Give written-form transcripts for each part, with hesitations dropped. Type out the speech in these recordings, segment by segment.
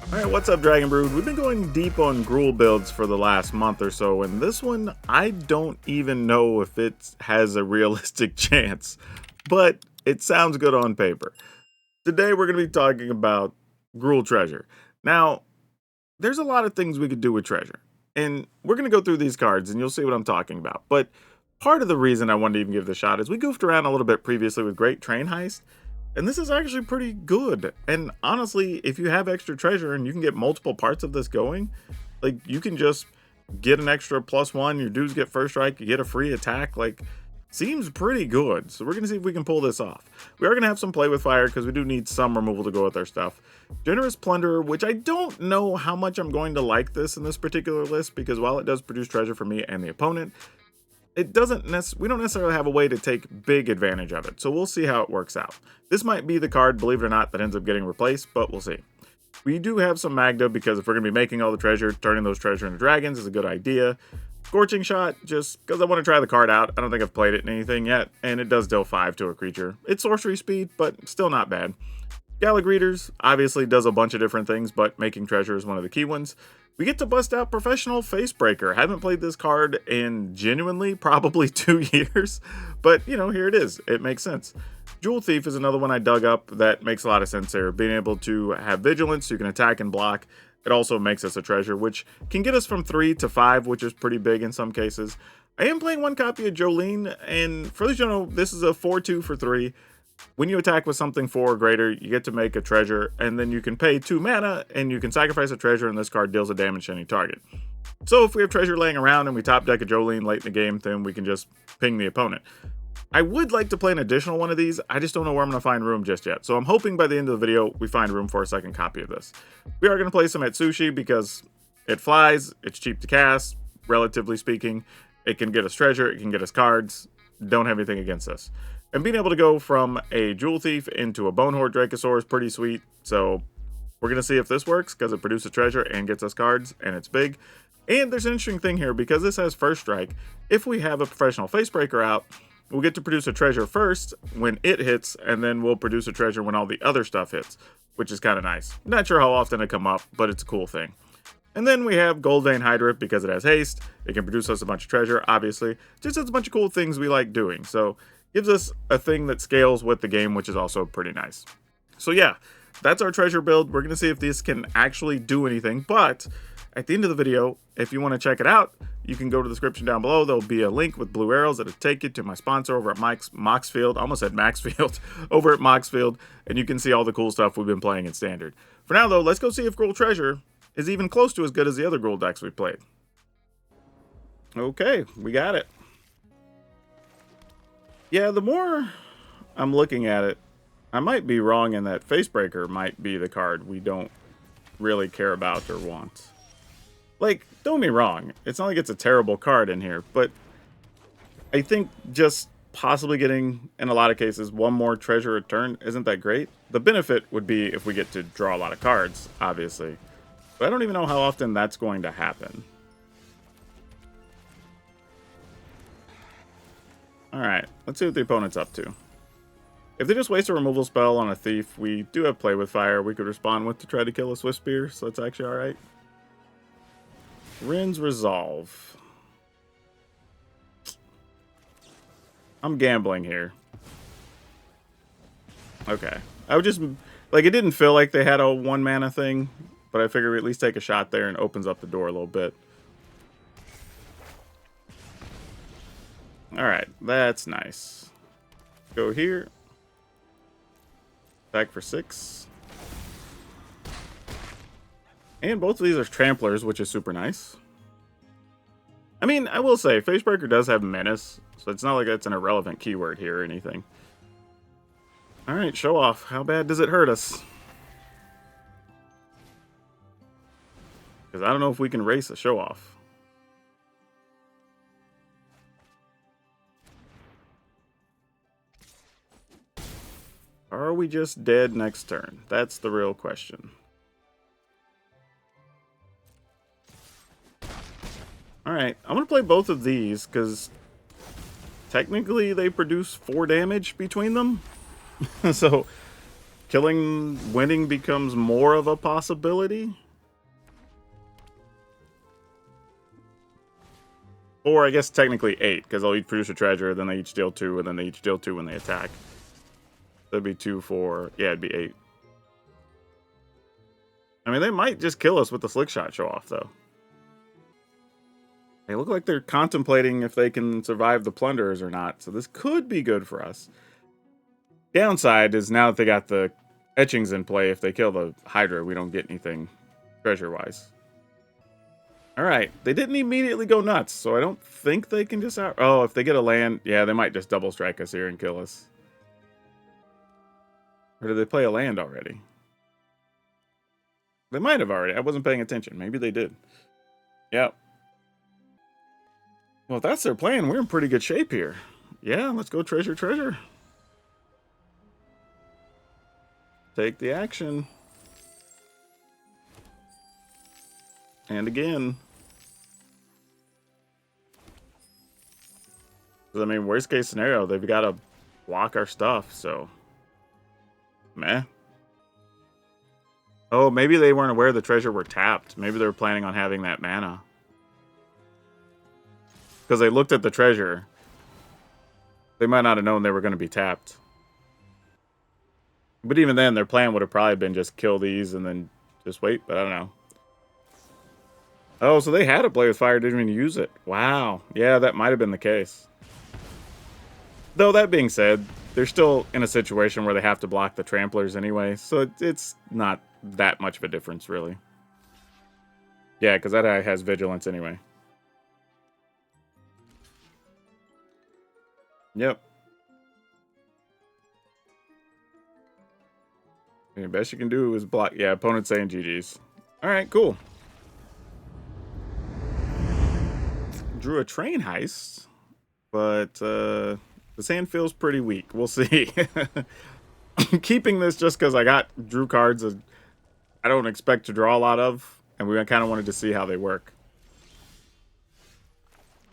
Alright, what's up, Dragon Brood? We've been going deep on Gruul builds for the last month or so, and this one, I don't even know if it has a realistic chance, but it sounds good on paper. Today, we're going to be talking about Gruul Treasure. Now, there's a lot of things we could do with Treasure, and we're going to go through these cards, and you'll see what I'm talking about. But part of the reason I wanted to even give this a shot is we goofed around a little bit previously with Great Train Heist, and this is actually pretty good. And honestly, if you have extra treasure and you can get multiple parts of this going, like you can just get an extra +1, your dudes get first strike, you get a free attack, like seems pretty good. So we're gonna see if we can pull this off. We are gonna have some play with fire because we do need some removal to go with our stuff. Generous Plunderer, which I don't know how much I'm going to like this in this particular list, because while it does produce treasure for me and the opponent, it doesn't we don't necessarily have a way to take big advantage of it, so we'll see how it works out. This might be the card, believe it or not, that ends up getting replaced, but we'll see. We do have some Magda, because if we're going to be making all the treasure, turning those treasure into dragons is a good idea. Scorching Shot, just because I want to try the card out. I don't think I've played it in anything yet, and it does deal 5 to a creature. It's sorcery speed, but still not bad. Galagreeters obviously does a bunch of different things, but making treasure is one of the key ones. We get to bust out Professional Facebreaker. Haven't played this card in genuinely probably 2 years, but you know, here it is. It makes sense. Jewel Thief is another one I dug up that makes a lot of sense there. Being able to have vigilance, so you can attack and block. It also makes us a treasure, which can get us from 3 to 5, which is pretty big in some cases. I am playing one copy of Jolene, and for those who don't know, this is a 4/2 for 3. When you attack with something 4 or greater, you get to make a treasure, and then you can pay 2 mana, and you can sacrifice a treasure, and this card deals a damage to any target. So if we have treasure laying around and we top deck a Jolene late in the game, then we can just ping the opponent. I would like to play an additional one of these, I just don't know where I'm going to find room just yet. So I'm hoping by the end of the video, we find room for a second copy of this. We are going to play some Atsushi because it flies, it's cheap to cast, relatively speaking. It can get us treasure, it can get us cards, don't have anything against us. And being able to go from a Jewel Thief into a Bonehorde Dracosaur is pretty sweet. So we're going to see if this works, because it produces treasure and gets us cards, and it's big. And there's an interesting thing here, because this has first strike. If we have a Professional Facebreaker out, we'll get to produce a treasure first when it hits, and then we'll produce a treasure when all the other stuff hits, which is kind of nice. Not sure how often it come up, but it's a cool thing. And then we have Goldvein Hydra, because it has haste. It can produce us a bunch of treasure, obviously. Just has a bunch of cool things we like doing. So gives us a thing that scales with the game, which is also pretty nice. So yeah, that's our treasure build. We're going to see if this can actually do anything, but at the end of the video, if you want to check it out, you can go to the description down below. There'll be a link with blue arrows that'll take you to my sponsor over at Moxfield. I almost said Maxfield. Over at Moxfield, and you can see all the cool stuff we've been playing in Standard. For now, though, let's go see if Gruul Treasure is even close to as good as the other Gruul decks we've played. Okay, we got it. Yeah, the more I'm looking at it, I might be wrong in that Facebreaker might be the card we don't really care about or want. Like, don't get me wrong, it's not like it's a terrible card in here, but I think just possibly getting, in a lot of cases, one more treasure a turn isn't that great. The benefit would be if we get to draw a lot of cards, obviously. But I don't even know how often that's going to happen. Alright, let's see what the opponent's up to. If they just waste a removal spell on a thief, we do have play with fire we could respond with to try to kill a Swift Spear, so that's actually alright. Rin's Resolve. I'm gambling here. Okay. I would just, like, it didn't feel like they had a 1 mana thing, but I figure we at least take a shot there and opens up the door a little bit. Alright, that's nice. Go here. Back for 6. And both of these are Tramplers, which is super nice. I mean, I will say, Facebreaker does have Menace, so it's not like it's an irrelevant keyword here or anything. Alright, show off. How bad does it hurt us? Because I don't know if we can race a show off. Or are we just dead next turn? That's the real question. Alright, I'm going to play both of these, because technically they produce 4 damage between them. So winning becomes more of a possibility. Or I guess technically 8, because they'll each produce a treasure, then they each deal 2, and then they each deal 2 when they attack. That'd be 2, 4. Yeah, it'd be 8. I mean, they might just kill us with the slick shot show off, though. They look like they're contemplating if they can survive the plunderers or not, so this could be good for us. Downside is now that they got the etchings in play, if they kill the Hydra, we don't get anything treasure-wise. Alright, they didn't immediately go nuts, so I don't think they can just out... Oh, if they get a land, yeah, they might just double strike us here and kill us. Or did they play a land already? They might have already. I wasn't paying attention. Maybe they did. Yep. Well, if that's their plan, we're in pretty good shape here. Yeah, let's go treasure, treasure. Take the action. And again. I mean, worst case scenario, they've got to block our stuff, so... Meh. Oh, maybe they weren't aware the treasure were tapped. Maybe they were planning on having that mana. Because they looked at the treasure. They might not have known they were going to be tapped. But even then, their plan would have probably been just kill these and then just wait, but I don't know. Oh, so they had a play with fire, didn't even use it. Wow. Yeah, that might have been the case. Though, that being said, they're still in a situation where they have to block the tramplers anyway, so it's not that much of a difference, really. Yeah, because that guy has vigilance anyway. Yep. The best you can do is block. Yeah, opponent saying GG's. Alright, cool. Drew a train heist, but the sand feels pretty weak. We'll see. I'm keeping this just because I got drew cards that I don't expect to draw a lot of, and we kind of wanted to see how they work.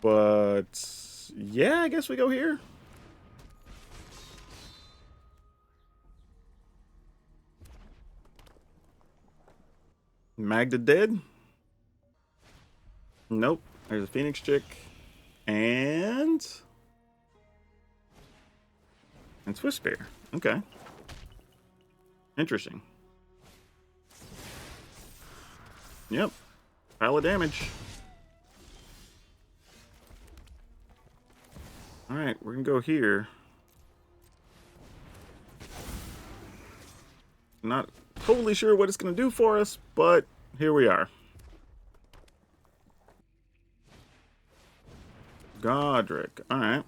But yeah, I guess we go here. Magda dead? Nope. There's a Phoenix chick. And Swift Spear. Okay. Interesting. Yep. Pile of damage. Alright, we're gonna go here. Not totally sure what it's gonna do for us, but here we are. Godric. Alright.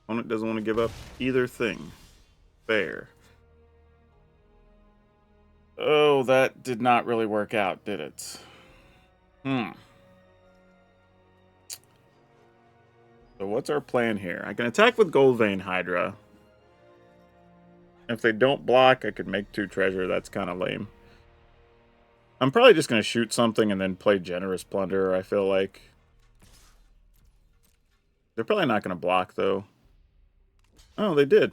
Opponent doesn't want to give up either thing. Fair. Oh, that did not really work out, did it? So what's our plan here? I can attack with Gold Vein Hydra. If they don't block, I could make 2 treasure. That's kind of lame. I'm probably just going to shoot something and then play Generous Plunder, I feel like. They're probably not going to block, though. Oh, they did.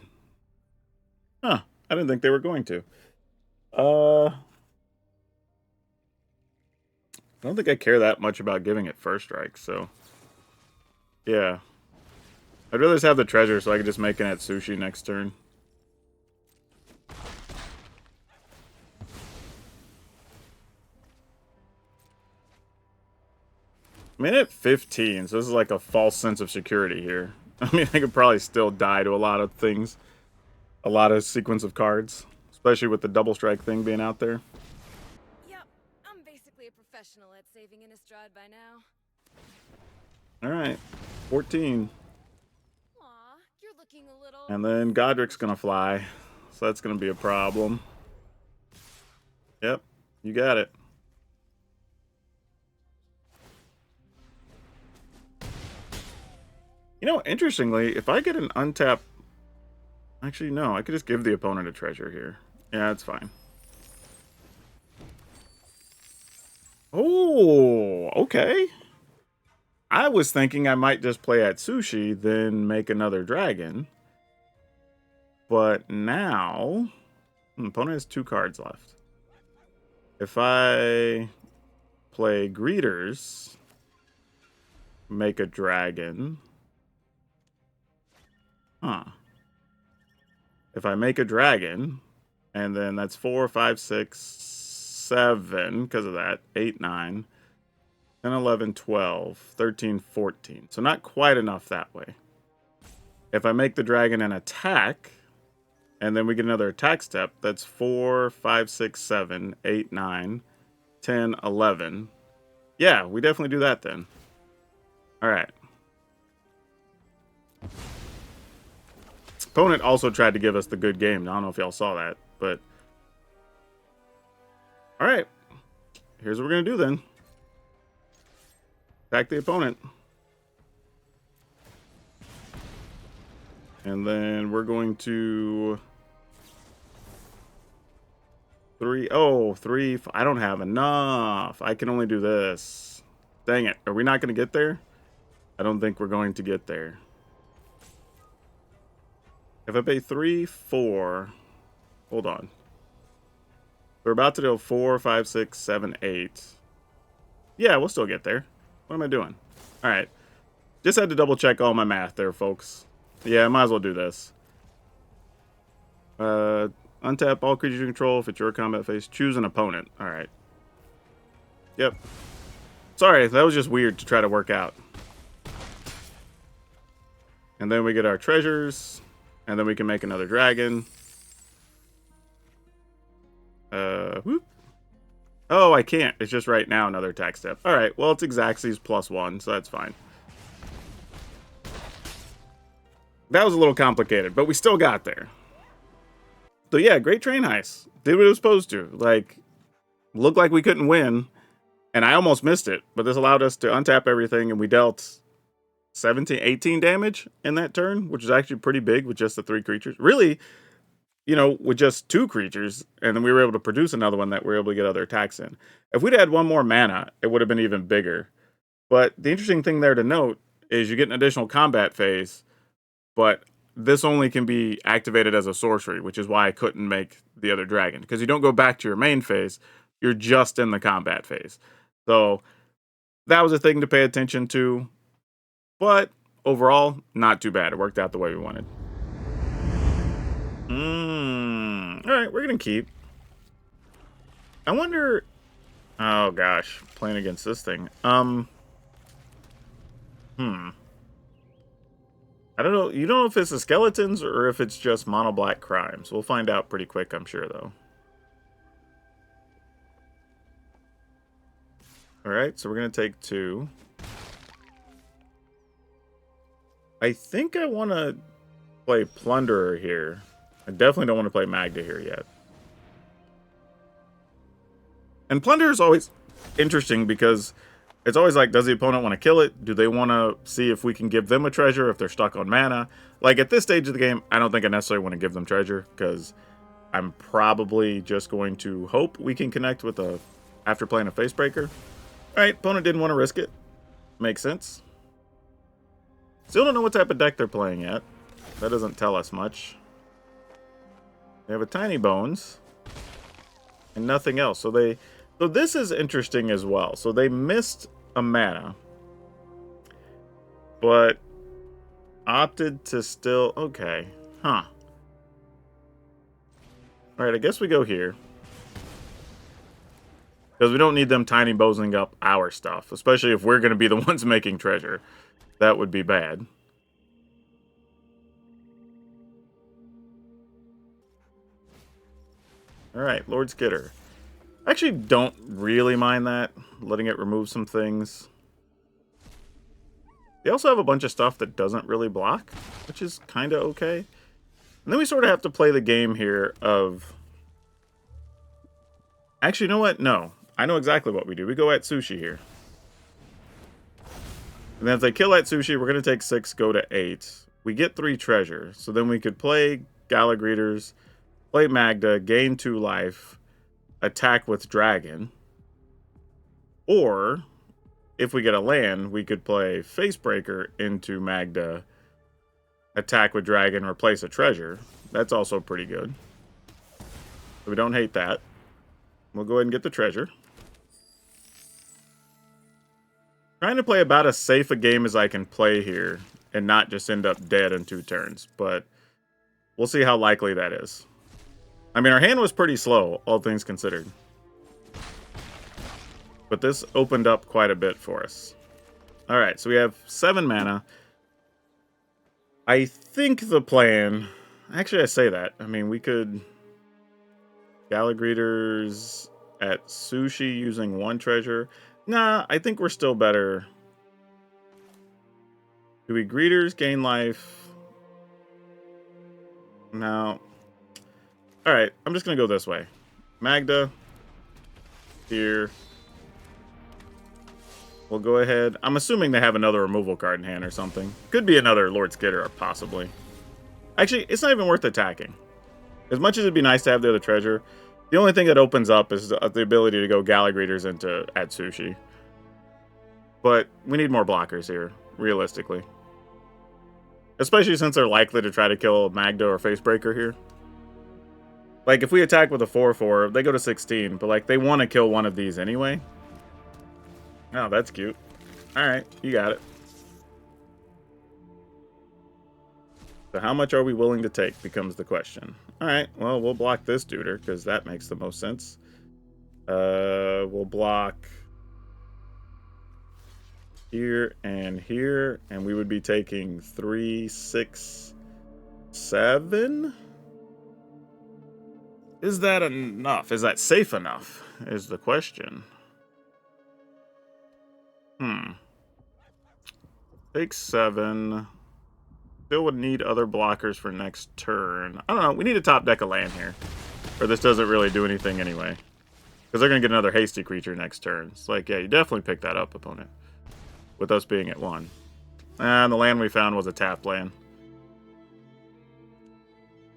Huh. I didn't think they were going to. I don't think I care that much about giving it first strike, so... Yeah. I'd rather just have the treasure so I can just make an Atsushi next turn. I'm in at 15, so this is like a false sense of security here. I mean, I could probably still die to a lot of things. A lot of sequence of cards. Especially with the double strike thing being out there. Yep, I'm basically a professional at saving Innistrad by now. Alright, 14. Aw, you're looking a little... And then Godric's gonna fly. So that's gonna be a problem. Yep, you got it. You know, interestingly, if I get an untap... Actually, no, I could just give the opponent a treasure here. Yeah, that's fine. Oh, okay. I was thinking I might just play Atsushi, then make another dragon. But now, opponent has 2 cards left. If I play Greeters, make a dragon. Huh. If I make a dragon, and then that's 4, 5, 6, 7, because of that, 8, 9, 10, 11, 12, 13, 14. So not quite enough that way. If I make the dragon an attack, and then we get another attack step, that's 4, 5, 6, 7, 8, 9, 10, 11. Yeah, we definitely do that then. All right. Opponent also tried to give us the good game. I don't know if y'all saw that, but... All right. Here's what we're going to do then. Attack the opponent. And then we're going to... 3. Oh, 3. I don't have enough. I can only do this. Dang it. Are we not going to get there? I don't think we're going to get there. If I pay 3, 4... Hold on. We're about to go 4, 5, 6, 7, 8. Yeah, we'll still get there. What am I doing? All right. Just had to double check all my math there, folks. Yeah, I might as well do this. Untap all creatures you control. If it's your combat phase, choose an opponent. All right. Yep. Sorry, that was just weird to try to work out. And then we get our treasures. And then we can make another dragon. Whoop. Oh, I can't. It's just right now another attack step. All right. Well, it's Xaxes +1, so that's fine. That was a little complicated, but we still got there. So yeah, Great Train Heist. Did what it was supposed to. Like, looked like we couldn't win, and I almost missed it, but this allowed us to untap everything, and we dealt 17, 18 damage in that turn, which is actually pretty big with just the 3 creatures. Really, you know, with just 2 creatures, and then we were able to produce another one that we were able to get other attacks in. If we'd had 1 more mana, it would have been even bigger. But the interesting thing there to note is you get an additional combat phase, but this only can be activated as a sorcery, which is why I couldn't make the other dragon. Because you don't go back to your main phase, you're just in the combat phase. So that was a thing to pay attention to. But overall, not too bad. It worked out the way we wanted. Alright, we're going to keep. I wonder... Oh, gosh. Playing against this thing. I don't know. You don't know if it's the skeletons or if it's just mono black crimes. We'll find out pretty quick, I'm sure, though. Alright, so we're going to take 2. I think I want to play Plunderer here. I definitely don't want to play Magda here yet. And Plunderer is always interesting because it's always like, does the opponent want to kill it? Do they want to see if we can give them a treasure if they're stuck on mana? Like, at this stage of the game, I don't think I necessarily want to give them treasure because I'm probably just going to hope we can connect with after playing a Facebreaker. Alright, opponent didn't want to risk it. Makes sense. Still don't know what type of deck they're playing yet. That doesn't tell us much. They have a Tiny Bones. And nothing else. So this is interesting as well. So they missed a mana. But opted to still... Okay. Huh. Alright, I guess we go here. Because we don't need them Tiny Bonesing up our stuff. Especially if we're going to be the ones making treasure. That would be bad. Alright, Lord Skitter. I actually don't really mind that. Letting it remove some things. They also have a bunch of stuff that doesn't really block. Which is kind of okay. And then we sort of have to play the game here of... Actually, you know what? No. I know exactly what we do. We go at Sushi here. And then if they kill at Sushi, we're going to take 6, go to 8. We get 3 treasure. So then we could play Gala Greeters, play Magda, gain 2 life, attack with Dragon. Or, if we get a land, we could play Facebreaker into Magda, attack with Dragon, replace a treasure. That's also pretty good. So we don't hate that. We'll go ahead and get the treasure. Trying to play about as safe a game as I can play here and not just end up dead in 2 turns, but we'll see how likely that is. I mean, our hand was pretty slow, all things considered. But this opened up quite a bit for us. Alright, so we have 7 mana. I think the plan... Actually, I say that. I mean, we could... Galagreeters at Sushi using 1 treasure. Nah, I think we're still better. Do we Greeters gain life? No. Alright, I'm just going to go this way. Magda. Here. We'll go ahead. I'm assuming they have another removal card in hand or something. Could be another Lord Skidder, possibly. Actually, it's not even worth attacking. As much as it'd be nice to have the other treasure, the only thing that opens up is the ability to go Galagreeters into Atsushi. But we need more blockers here, realistically. Especially since they're likely to try to kill Magda or Facebreaker here. Like, if we attack with a 4/4, they go to 16, but, like, they want to kill one of these anyway. Oh, that's cute. Alright, you got it. So how much are we willing to take becomes the question. Alright, well, we'll block this duder, because that makes the most sense. We'll block here, and we would be taking 3, 6, 7? Is that enough? Is that safe enough? Is the question. Take 7. Still would need other blockers for next turn. I don't know. We need a top deck of land here. Or this doesn't really do anything anyway. Because they're going to get another hasty creature next turn. It's like, yeah, you definitely pick that up, opponent. With us being at 1. And the land we found was a tap land.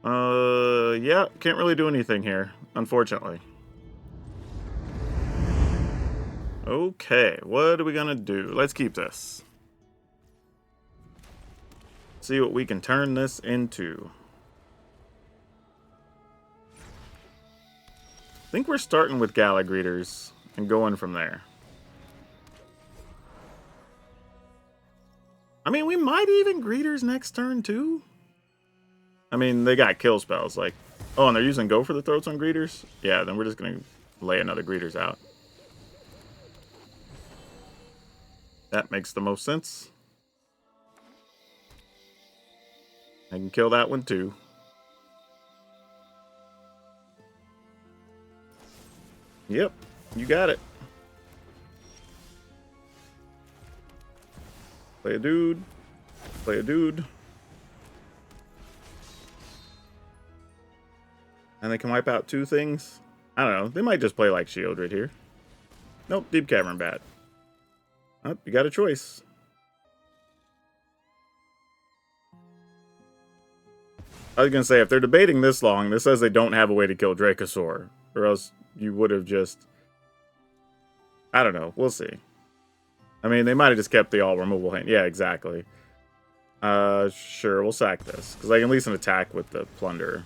Yeah, can't really do anything here, unfortunately. Okay, what are we gonna do? Let's keep this. See what we can turn this into. I think we're starting with Galagreeters and going from there. I mean, we might even Greeters next turn, too. I mean, they got kill spells, like... Oh, and they're using Go for the Throats on Greeters? Yeah, then we're just gonna lay another Greeters out. That makes the most sense. I can kill that one, too. Yep, you got it. Play a dude. Play a dude. And they can wipe out 2 things. I don't know. They might just play like Shieldred here. Nope, Deep Cavern Bat. Oh, you got a choice. I was going to say, if they're debating this long, this says they don't have a way to kill Dracosaur. Or else you would have just... I don't know. We'll see. I mean, they might have just kept the all-removal hand. Yeah, exactly. Sure, we'll sack this. Because I can at least an attack with the Plunderer.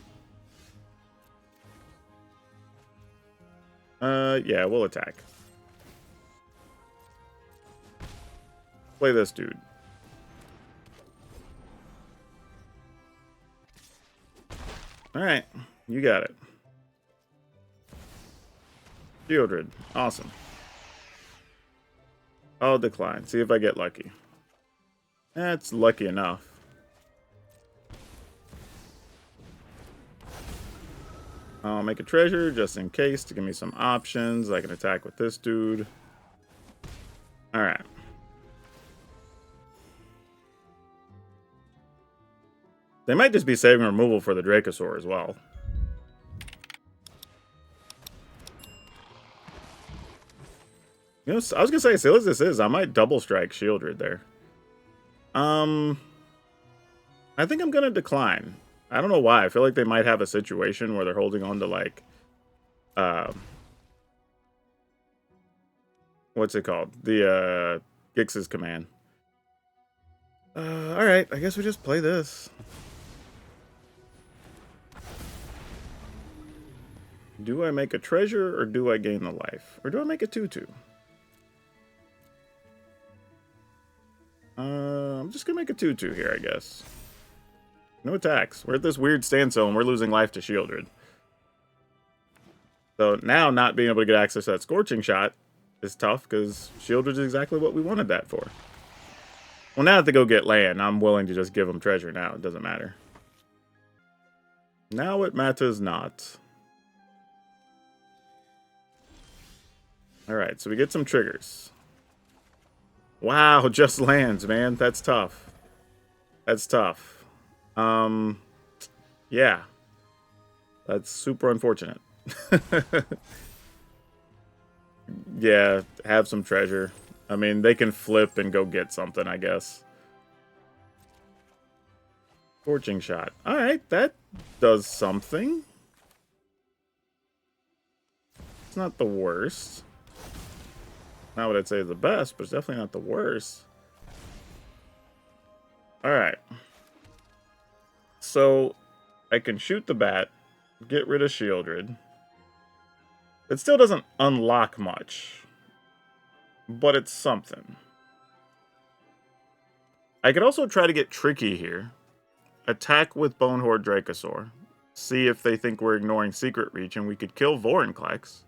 Yeah, we'll attack. Play this dude. Alright, you got it. Shieldred, awesome. I'll decline, see if I get lucky. That's lucky enough. I'll make a treasure just in case to give me some options. I can attack with this dude. Alright. They might just be saving removal for the Dracosaur as well. You know, I was going to say, as silly as this is, I might double strike Shieldred there. I think I'm going to decline. I don't know why. I feel like they might have a situation where they're holding on to, like, what's it called? The, Gix's command. Alright, I guess we just play this. Do I make a treasure or do I gain the life? Or do I make a 2/2? I'm just gonna make a 2/2 here, I guess. No attacks. We're at this weird standstill and we're losing life to Shieldred. So now not being able to get access to that Scorching Shot is tough because Shieldred is exactly what we wanted that for. Well, now that they go get land, I'm willing to just give them treasure now. It doesn't matter. Now it matters not. Alright, so we get some triggers. Wow, just lands, man. That's tough. That's tough. Yeah. That's super unfortunate. Yeah, have some treasure. I mean, they can flip and go get something, I guess. Scorching Shot. Alright, that does something. It's not the worst. Not what I'd say is the best, but it's definitely not the worst. Alright. So, I can shoot the bat, get rid of Shieldred. It still doesn't unlock much, but it's something. I could also try to get tricky here. Attack with Bonehorde Dracosaur. See if they think we're ignoring Secret Reach, and we could kill Vorinclex.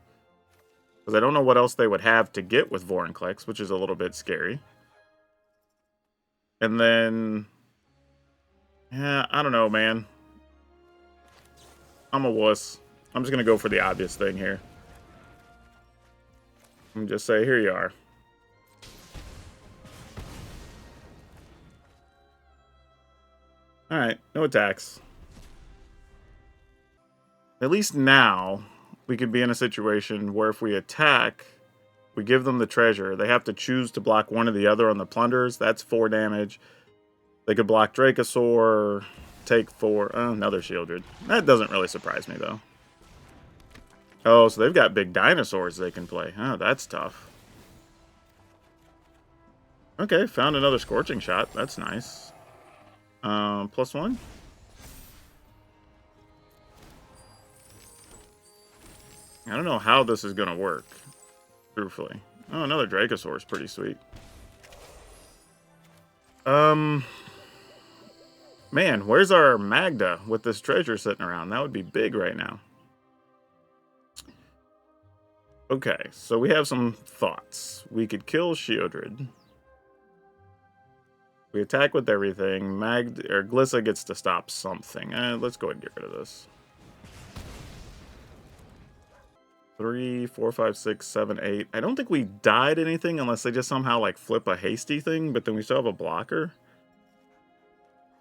Because I don't know what else they would have to get with Vorinclex, which is a little bit scary. And then... yeah, I don't know, man. I'm a wuss. I'm just going to go for the obvious thing here. And just say, here you are. Alright, no attacks. At least now, we could be in a situation where if we attack, we give them the treasure. They have to choose to block one or the other on the plunders. That's 4 damage. They could block Dracosaur, take 4. Oh, another Shieldred. That doesn't really surprise me, though. Oh, so they've got big dinosaurs they can play. Oh, that's tough. Okay, found another Scorching Shot. That's nice. +1. I don't know how this is going to work, truthfully. Oh, another Dracosaur is pretty sweet. Man, where's our Magda with this treasure sitting around? That would be big right now. Okay, so we have some thoughts. We could kill Shieldred. We attack with everything. Glissa gets to stop something. Let's go ahead and get rid of this. 3, 4, 5, 6, 7, 8. I don't think we died anything unless they just somehow like flip a hasty thing, but then we still have a blocker.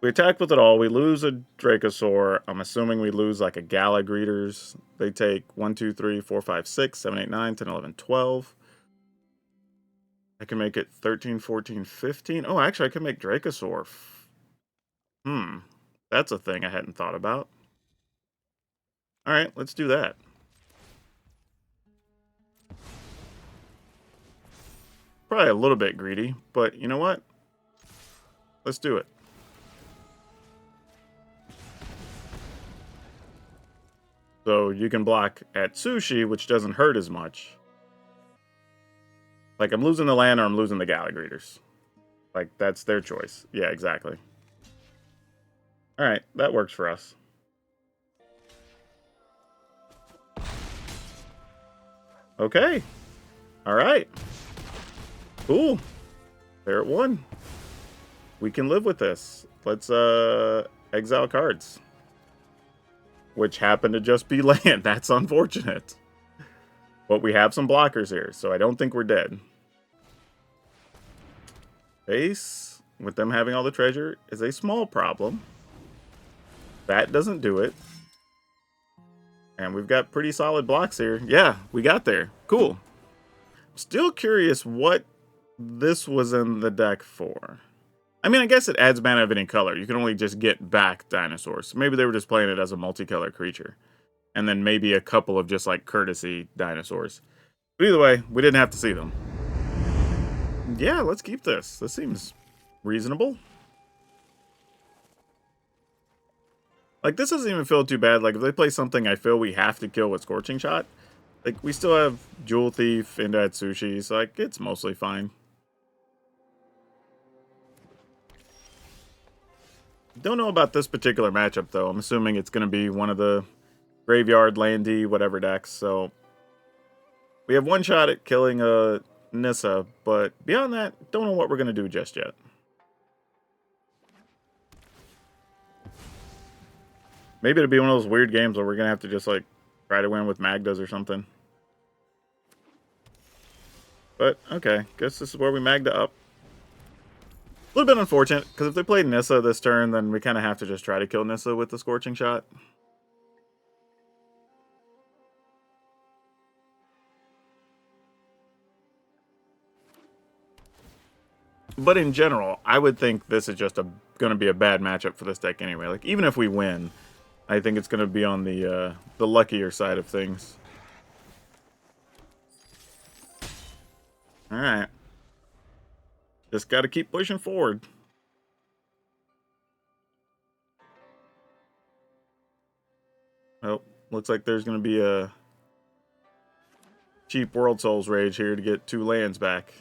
We attack with it all. We lose a Dracosaur. I'm assuming we lose like a Gala Greeters. They take 1, 2, 3, 4, 5, 6, 7, 8, 9, 10, 11, 12. I can make it 13, 14, 15. Oh, actually, I can make Dracosaur. That's a thing I hadn't thought about. All right, let's do that. Probably a little bit greedy, but you know what? Let's do it. So you can block at Sushi, which doesn't hurt as much. Like, I'm losing the land or I'm losing the Gala Greeters. Like, that's their choice. Yeah, exactly. Alright, that works for us. Okay. Alright. Cool. They're at 1. We can live with this. Let's, exile cards. Which happen to just be land. That's unfortunate. But we have some blockers here, so I don't think we're dead. Base, with them having all the treasure, is a small problem. That doesn't do it. And we've got pretty solid blocks here. Yeah, we got there. Cool. Still curious what this was in the deck for. I mean, I guess it adds mana of any color. You can only just get back dinosaurs. So maybe they were just playing it as a multicolor creature. And then maybe a couple of just like courtesy dinosaurs. But either way, we didn't have to see them. Yeah, let's keep this. This seems reasonable. Like, this doesn't even feel too bad. Like, if they play something I feel we have to kill with Scorching Shot, like, we still have Jewel Thief into Atsushi, so, like, it's mostly fine. Don't know about this particular matchup, though. I'm assuming it's going to be one of the Graveyard, Landy, whatever decks, so... We have one shot at killing Nissa, but beyond that, don't know what we're going to do just yet. Maybe it'll be one of those weird games where we're going to have to just, like, try to win with Magdas or something. But, okay. Guess this is where we Magda up. A little bit unfortunate, because if they played Nissa this turn, then we kind of have to just try to kill Nissa with the Scorching Shot. But in general, I would think this is just going to be a bad matchup for this deck anyway. Like, even if we win, I think it's going to be on the luckier side of things. Alright. Just got to keep pushing forward. Oh, looks like there's going to be a cheap World Souls Rage here to get 2 lands back.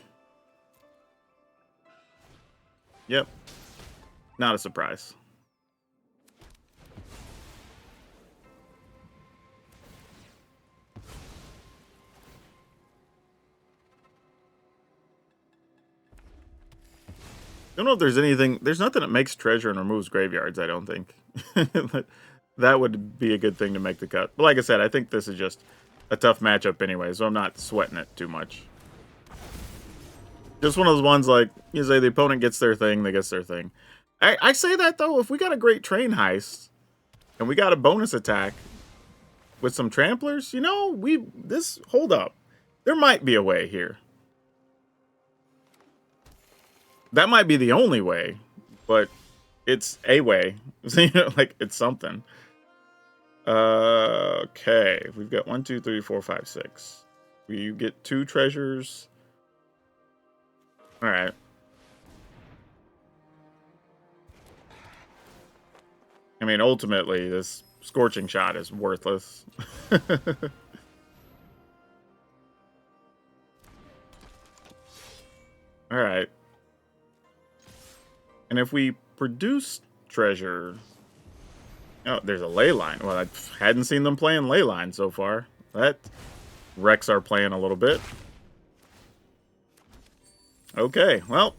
Yep. Not a surprise. Don't know if there's anything... There's nothing that makes treasure and removes graveyards, I don't think. That would be a good thing to make the cut. But like I said, I think this is just a tough matchup anyway, so I'm not sweating it too much. Just one of those ones like, you say the opponent gets their thing, they get their thing. I say that, though, if we got a Great Train Heist, and we got a bonus attack with some Tramplers, you know, hold up. There might be a way here. That might be the only way, but it's a way. You know, like, it's something. Okay, we've got 1, 2, 3, 4, 5, 6. We get 2 treasures. All right. I mean, ultimately, this Scorching Shot is worthless. All right. And if we produce treasure... Oh, there's a Leyline. Well, I hadn't seen them playing Leyline so far. That wrecks our plan a little bit. Okay, well,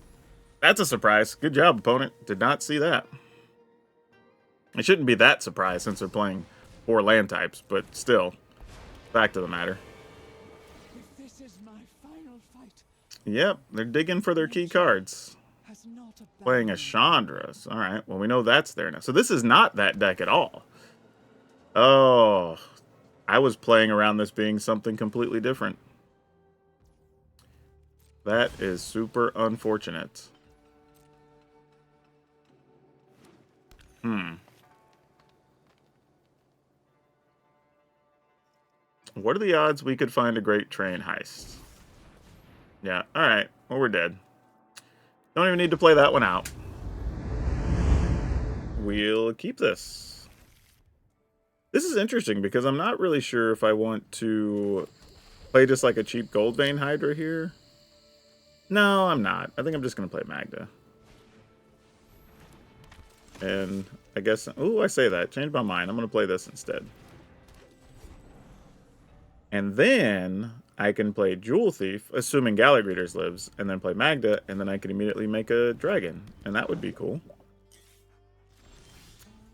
that's a surprise. Good job, opponent. Did not see that. It shouldn't be that surprised since they're playing 4 land types, but still, fact of the matter. This is my final fight. Yep, they're digging for their key cards. Playing a Chandra's. All right, well, we know that's there now. So this is not that deck at all. Oh, I was playing around this being something completely different. That is super unfortunate. What are the odds we could find a Great Train Heist? Yeah, alright. Well, we're dead. Don't even need to play that one out. We'll keep this. This is interesting because I'm not really sure if I want to play just like a cheap Gold Vein Hydra here. No, I'm not. I think I'm just going to play Magda. And I guess... Ooh, I say that. Changed my mind. I'm going to play this instead. And then I can play Jewel Thief, assuming Galley Greeters lives, and then play Magda, and then I can immediately make a dragon. And that would be cool.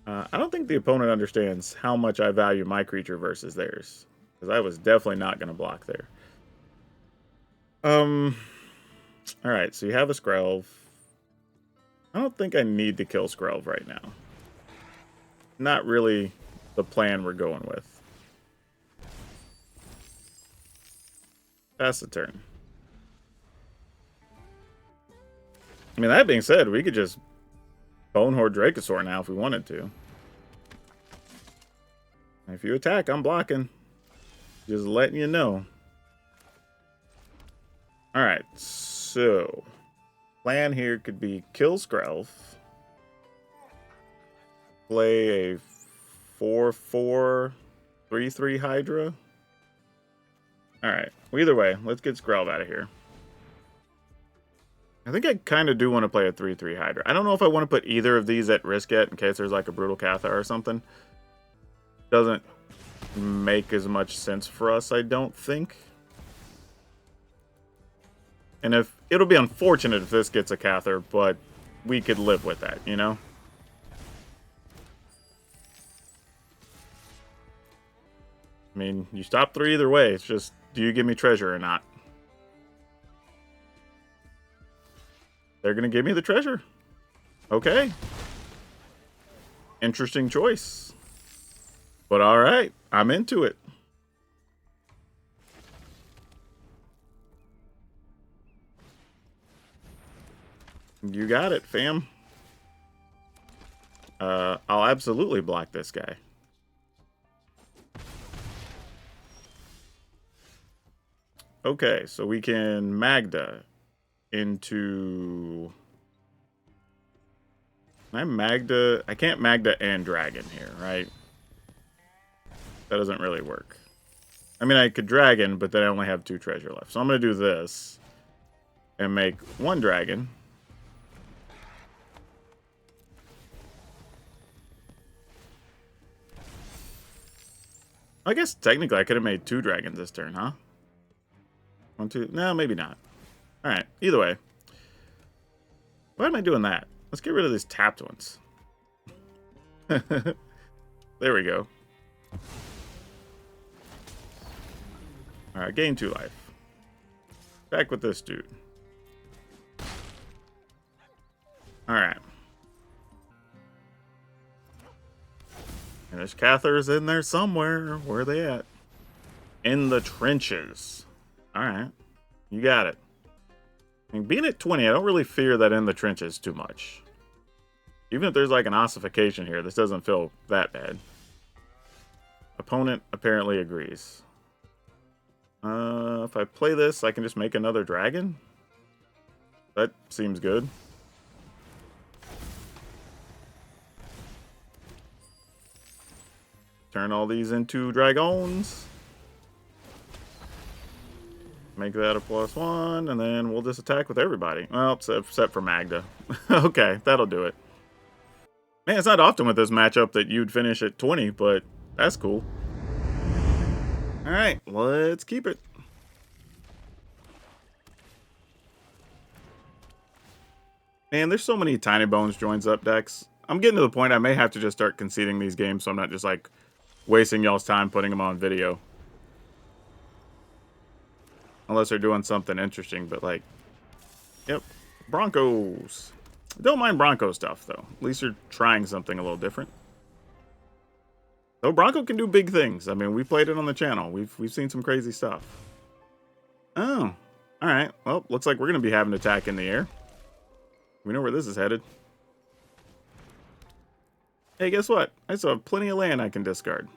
I don't think the opponent understands how much I value my creature versus theirs. Because I was definitely not going to block there. Alright, so you have a Skrelv. I don't think I need to kill Skrelv right now. Not really the plan we're going with. Pass the turn. I mean, that being said, we could just Bonehorde Dracosaur now if we wanted to. If you attack, I'm blocking. Just letting you know. Alright, so... plan here could be kill Skrelv. Play a 4/4, 3/3 Hydra. Alright. Well, either way, let's get Skrelv out of here. I think I kind of do want to play a 3/3 Hydra. I don't know if I want to put either of these at risk yet in case there's like a Brutal Cathar or something. Doesn't make as much sense for us, I don't think. And if it'll be unfortunate if this gets a Cathar, but we could live with that, you know? I mean, you stop 3 either way. It's just, do you give me treasure or not? They're going to give me the treasure. Okay. Interesting choice. But alright, I'm into it. You got it, fam. I'll absolutely block this guy. Okay, so we can Magda into... Can I Magda? I can't Magda and Dragon here, right? That doesn't really work. I mean, I could Dragon, but then I only have 2 treasure left. So I'm going to do this and make 1 Dragon. I guess technically I could have made 2 dragons this turn, huh? 1, 2. No, maybe not. Alright, either way. Why am I doing that? Let's get rid of these tapped ones. There we go. Alright, gain 2 life. Back with this dude. Alright. And there's Cathars in there somewhere. Where are they at? In the trenches. Alright. You got it. I mean, being at 20, I don't really fear that in the trenches too much. Even if there's like an ossification here, this doesn't feel that bad. Opponent apparently agrees. If I play this, I can just make another dragon? That seems good. Turn all these into dragons. Make that a +1, and then we'll just attack with everybody. Well, except for Magda. Okay, that'll do it. Man, it's not often with this matchup that you'd finish at 20, but that's cool. Alright, let's keep it. Man, there's so many Tiny Bones joins up decks. I'm getting to the point I may have to just start conceding these games so I'm not just like wasting y'all's time putting them on video. Unless they're doing something interesting, but like, yep, Broncos. Don't mind Bronco stuff, though. At least you're trying something a little different. Though Bronco can do big things. I mean, we played it on the channel. We've seen some crazy stuff. Oh, all right. Well, looks like we're going to be having an attack in the air. We know where this is headed. Hey, guess what? I still have plenty of land I can discard.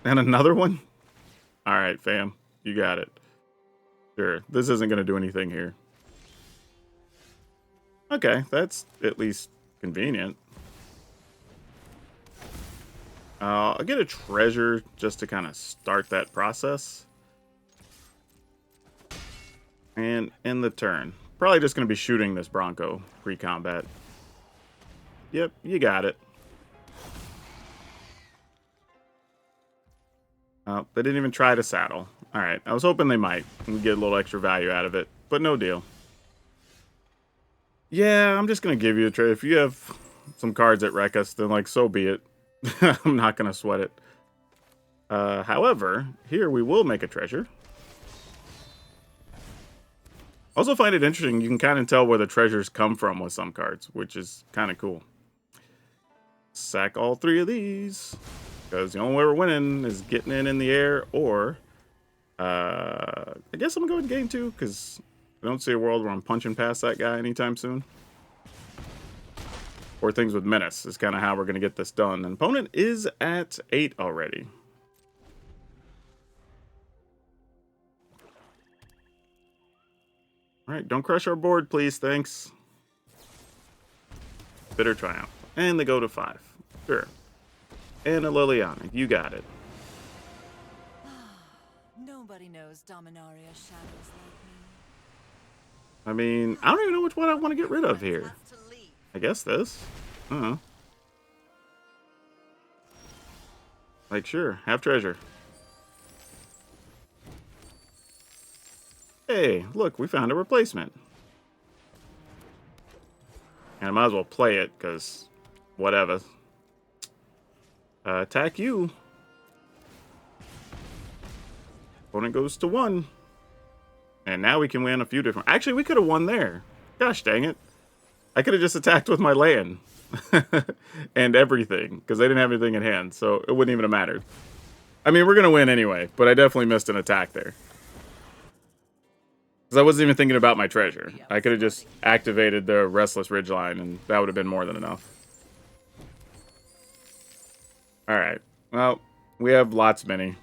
And another one? All right, fam. You got it. Sure. This isn't going to do anything here. Okay, that's at least convenient. I'll get a treasure just to kind of start that process. And end the turn. Probably just going to be shooting this Bronco pre-combat. Yep, you got it. They didn't even try to saddle. Alright, I was hoping they might and get a little extra value out of it, but no deal. Yeah, I'm just going to give you a trade. If you have some cards that wreck us, then like, so be it. I'm not going to sweat it. However, here we will make a treasure. Also find it interesting, you can kind of tell where the treasures come from with some cards, which is kind of cool. Sack all 3 of these. Because the only way we're winning is getting in the air, or I guess I'm going to go with game 2, because I don't see a world where I'm punching past that guy anytime soon. Or things with menace is kind of how we're going to get this done. And opponent is at 8 already. All right, don't crush our board, please. Thanks. Bitter Triumph. And they go to 5. Sure. And a Liliana. You got it. Nobody knows Dominaria shadows like me. I mean, I don't even know which one I want to get rid of here. I guess this. I don't know. Like, sure. Have treasure. Hey, look, we found a replacement. And I might as well play it, because whatever. Attack you. Opponent goes to 1. And now we can win a few different... Actually, we could have won there. Gosh dang it. I could have just attacked with my land. And everything. Because they didn't have anything in hand. So it wouldn't even have mattered. I mean, we're going to win anyway. But I definitely missed an attack there. Because I wasn't even thinking about my treasure. I could have just activated the Restless Ridgeline. And that would have been more than enough. Alright. Well, we have lots many.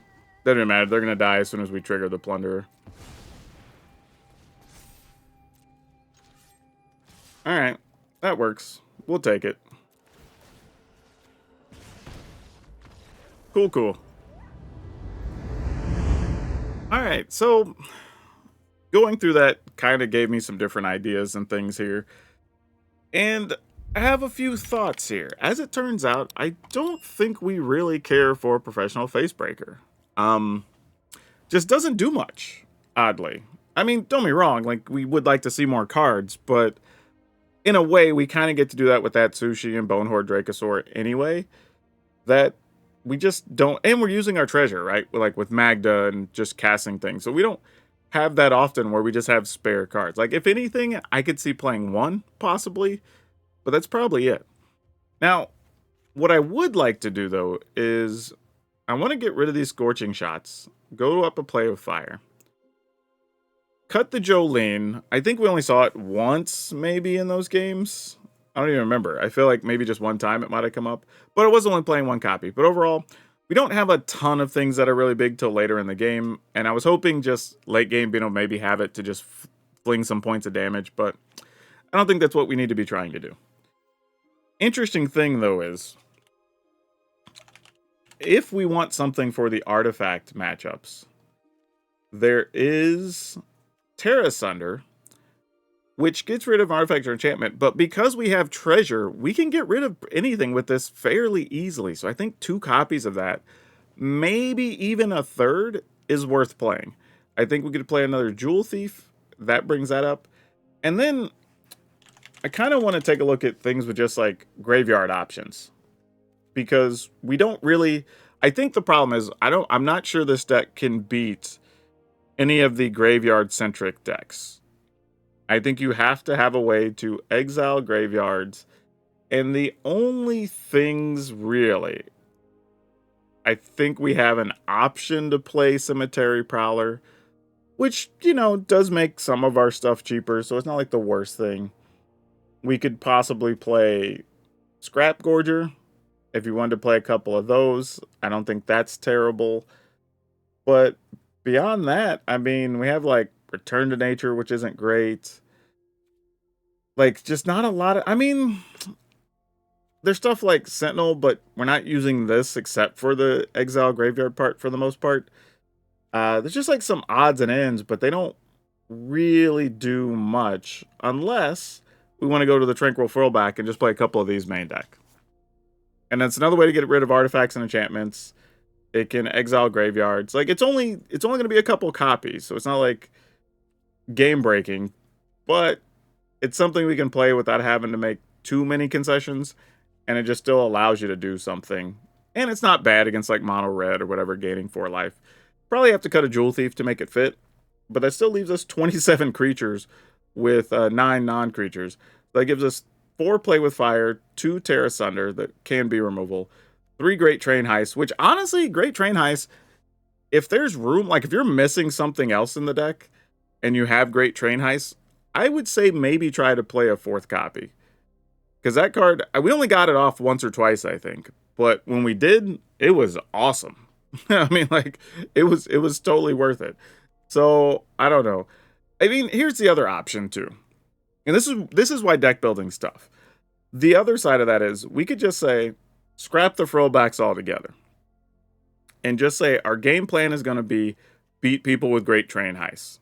Doesn't matter. They're going to die as soon as we trigger the Plunderer. Alright. That works. We'll take it. Cool, cool. Alright, so going through that kind of gave me some different ideas and things here. And I have a few thoughts here. As it turns out, I don't think we really care for Professional Facebreaker. Just doesn't do much, oddly. I mean, don't be wrong, like, we would like to see more cards, but in a way, we kind of get to do that with that Sushi and Bonehorde Dracosaur anyway, that we just don't, and we're using our treasure, right? Like with Magda and just casting things, so we don't have that often where we just have spare cards. Like, if anything, I could see playing 1, possibly, but that's probably it. Now, what I would like to do, though, is I want to get rid of these Scorching Shots, go up a Play with Fire, cut the Jolene. I think we only saw it once, maybe, in those games. I don't even remember. I feel like maybe just one time it might have come up, but it was only playing 1 copy. But overall, we don't have a ton of things that are really big till later in the game, and I was hoping just late game being able to maybe have it to just fling some points of damage, but I don't think that's what we need to be trying to do. Interesting thing, though, is if we want something for the artifact matchups, there is Terra Sunder, which gets rid of artifact or enchantment, but because we have treasure, we can get rid of anything with this fairly easily. So I think 2 copies of that, maybe even a 3rd, is worth playing. I think we could play another Jewel Thief. That brings that up. And then I kind of want to take a look at things with just like graveyard options, because we don't really, I think the problem is I'm not sure this deck can beat any of the graveyard centric decks. I think you have to have a way to exile graveyards, and the only things really, I think we have an option to play Cemetery Prowler, which, you know, does make some of our stuff cheaper, so it's not like the worst thing. We could possibly play Scrap Gorger if you wanted to play a couple of those. I don't think that's terrible. But beyond that, I mean, we have like Return to Nature, which isn't great. Like, just not a lot of, I mean, there's stuff like Sentinel, but we're not using this except for the exile graveyard part for the most part. There's just like some odds and ends, but they don't really do much unless we want to go to the Tranquil Furlback and just play a couple of these main deck. And that's another way to get rid of artifacts and enchantments. It can exile graveyards. Like, it's only going to be a couple copies, so it's not like game breaking, but it's something we can play without having to make too many concessions, and it just still allows you to do something. And it's not bad against like mono red or whatever, gaining 4 life. Probably have to cut a Jewel Thief to make it fit, but that still leaves us 27 creatures with 9 non-creatures. That gives us 4 Play with Fire, 2 Terra Sunder that can be removal, 3 Great Train Heist, which honestly, Great Train Heist, if there's room, like if you're missing something else in the deck and you have Great Train Heist, I would say maybe try to play a 4th copy. Because that card, we only got it off once or twice, I think. But when we did, it was awesome. I mean, like, it was totally worth it. So, I don't know. I mean, here's the other option, too. And this is why deck building's tough. The other side of that is we could just say, scrap the throwbacks altogether. And just say our game plan is going to be beat people with Great Train Heists.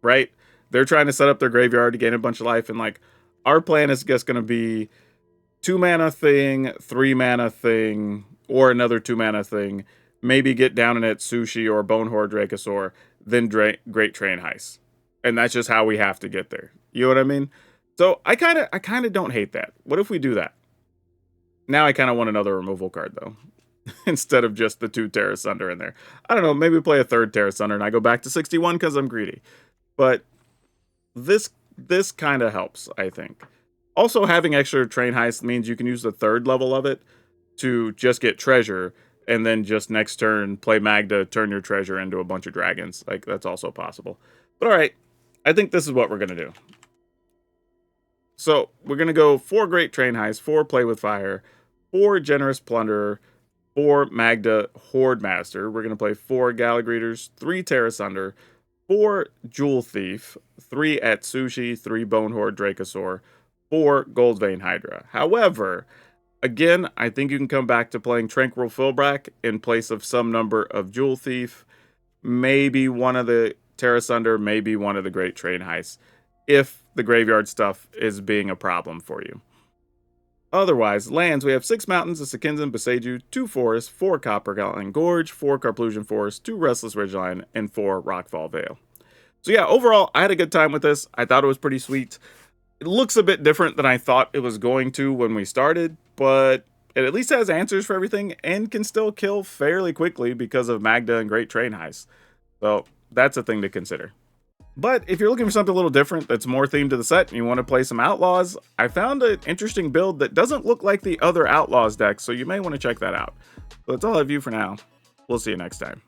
Right? They're trying to set up their graveyard to gain a bunch of life. And like, our plan is just going to be 2 mana thing, 3 mana thing, or another 2 mana thing. Maybe get down in it Sushi or Bonehorde Dracosaur, then Great Train Heist. And that's just how we have to get there. You know what I mean? So I kind of don't hate that. What if we do that? Now I kind of want another removal card though, instead of just the 2 Terra Sunder in there. I don't know, maybe play a 3rd Terra Sunder and I go back to 61 because I'm greedy. But this kind of helps, I think. Also, having extra Train Heist means you can use the 3rd level of it to just get treasure, and then just next turn play Magda, turn your treasure into a bunch of dragons. Like, that's also possible. But alright, I think this is what we're going to do. So, we're going to go 4 Great Train Heist, 4 Play with Fire, 4 Generous Plunderer, 4 Magda Horde Master. We're going to play 4 Galagreeters, 3 Terra Sunder, 4 Jewel Thief, 3 Atsushi, 3 Bonehorde Dracosaur, 4 Gold Vein Hydra. However, again, I think you can come back to playing Tranquil Philbrack in place of some number of Jewel Thief, maybe one of the Terra Sunder, maybe one of the Great Train Heists, if the graveyard stuff is being a problem for you. Otherwise, lands, we have 6 mountains, a Sekinzan Boseiju, 2 forests, 4 Copperline Gorge, 4 Carplusian Forest, 2 Restless Ridgeline, and 4 Rockfall Vale. So yeah, overall, I had a good time with this. I thought it was pretty sweet. It looks a bit different than I thought it was going to when we started, but it at least has answers for everything and can still kill fairly quickly because of Magda and Great Train Heist. So that's a thing to consider. But if you're looking for something a little different that's more themed to the set and you want to play some Outlaws, I found an interesting build that doesn't look like the other Outlaws decks, so you may want to check that out. So that's all I have for now. We'll see you next time.